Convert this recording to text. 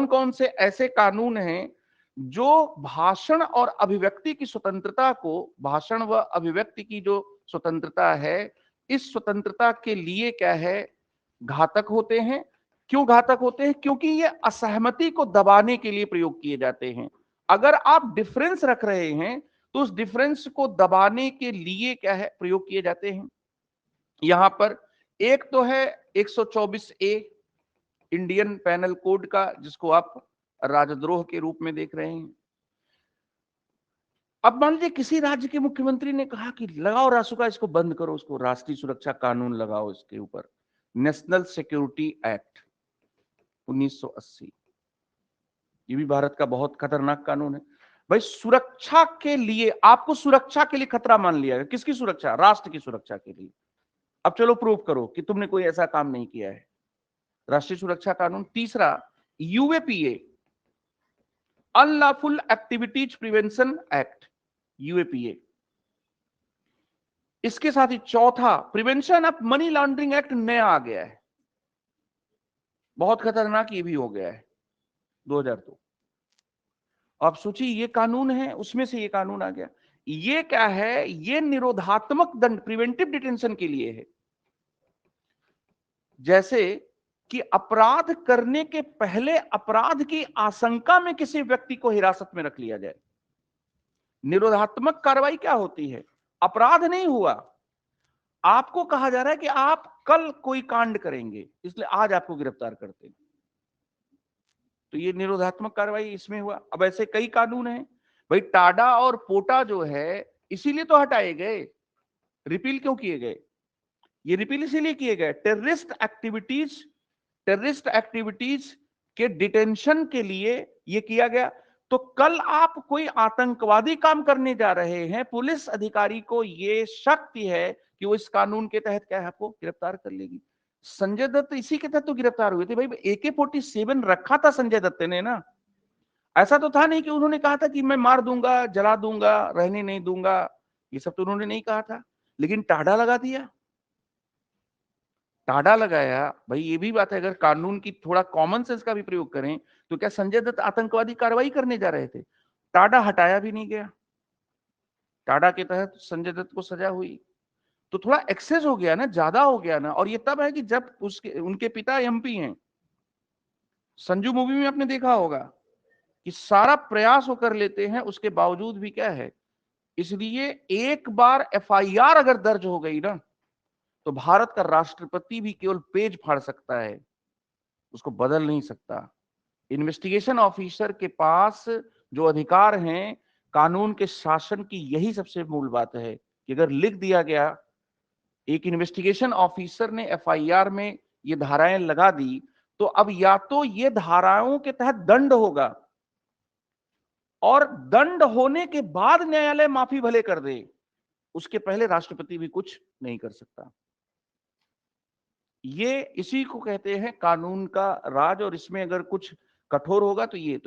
कौन कौन से ऐसे कानून हैं जो भाषण और अभिव्यक्ति की स्वतंत्रता को, भाषण व अभिव्यक्ति की जो स्वतंत्रता है, इस स्वतंत्रता के लिए क्या है, घातक होते हैं। क्यों घातक होते हैं? क्योंकि ये असहमति को दबाने के लिए प्रयोग किए जाते हैं। अगर आप डिफरेंस रख रहे हैं तो उस डिफरेंस को दबाने के लिए क्या है, प्रयोग किए जाते हैं। यहां पर एक तो है 124 ए इंडियन पैनल कोड का, जिसको आप राजद्रोह के रूप में देख रहे हैं। अब मान लीजिए किसी राज्य के मुख्यमंत्री ने कहा कि लगाओ रासुका, इसको बंद करो, उसको राष्ट्रीय सुरक्षा कानून लगाओ इसके ऊपर, नेशनल सिक्योरिटी एक्ट 1980। ये भी भारत का बहुत खतरनाक कानून है। भाई सुरक्षा के लिए, आपको सुरक्षा के लिए खतरा मान लिया है। किसकी सुरक्षा? राष्ट्र की सुरक्षा के लिए। अब चलो प्रूव करो कि तुमने कोई ऐसा काम नहीं किया है। राष्ट्रीय सुरक्षा कानून। तीसरा UAPA, unlawful activities prevention act, UAPA. इसके साथ ही चौथा prevention of money laundering act नया आ गया है, बहुत खतरनाक ये भी हो गया है, 2002। आप सोचिए ये कानून है, उसमें से ये कानून आ गया। ये क्या है? ये निरोधात्मक दंड, प्रिवेंटिव डिटेंशन के लिए है। जैसे कि अपराध करने के पहले अपराध की आशंका में किसी व्यक्ति को हिरासत में रख लिया जाए। निरोधात्मक कार्रवाई क्या होती है? अपराध नहीं हुआ, आपको कहा जा रहा है कि आप कल कोई कांड करेंगे, इसलिए आज आपको गिरफ्तार करते हैं, तो ये निरोधात्मक कार्रवाई इसमें हुआ। अब ऐसे कई कानून हैं। भाई टाडा और पोटा जो है, इसीलिए तो हटाए गए, रिपील क्यों किए गए? ये रिपील इसीलिए किए गए, टेररिस्ट एक्टिविटीज के डिटेंशन के लिए ये किया गया। तो कल आप कोई आतंकवादी काम करने जा रहे हैं, पुलिस अधिकारी को ये शक्ति है कि वो इस कानून के तहत क्या है, आपको गिरफ्तार कर लेगी। संजय दत्त इसी के तहत तो गिरफ्तार हुए थे। भाई AK-47 रखा था संजय दत्त ने ना, ऐसा तो था नहीं कि उन्होंने कहा था कि मैं मार दूंगा, जला दूंगा, रहने नहीं दूंगा, ये सब तो उन्होंने नहीं कहा था। लेकिन टाडा लगा दिया, टाडा लगाया। भाई ये भी बात है, अगर कानून की थोड़ा कॉमन सेंस का भी प्रयोग करें तो क्या संजय दत्त आतंकवादी कार्रवाई करने जा रहे थे? टाडा हटाया भी नहीं गया, टाडा के तहत संजय दत्त को सजा हुई। तो थोड़ा एक्सेस हो गया ना, ज्यादा हो गया ना। और ये तब है कि जब उसके उनके पिता MP हैं। संजू मूवी में आपने देखा होगा कि सारा प्रयास वो कर लेते हैं, उसके बावजूद भी क्या है। इसलिए एक बार FIR अगर दर्ज हो गई ना, तो भारत का राष्ट्रपति भी केवल पेज फाड़ सकता है, उसको बदल नहीं सकता। इन्वेस्टिगेशन ऑफिसर के पास जो अधिकार हैं, कानून के शासन की यही सबसे मूल बात है कि अगर लिख दिया गया, एक इन्वेस्टिगेशन ऑफिसर ने FIR में ये धाराएं लगा दी, तो अब या तो ये धाराओं के तहत दंड होगा, और दंड होने के बाद न्यायालय माफी भले कर दे, उसके पहले राष्ट्रपति भी कुछ नहीं कर सकता। ये इसी को कहते हैं कानून का राज, और इसमें अगर कुछ कठोर होगा तो ये तो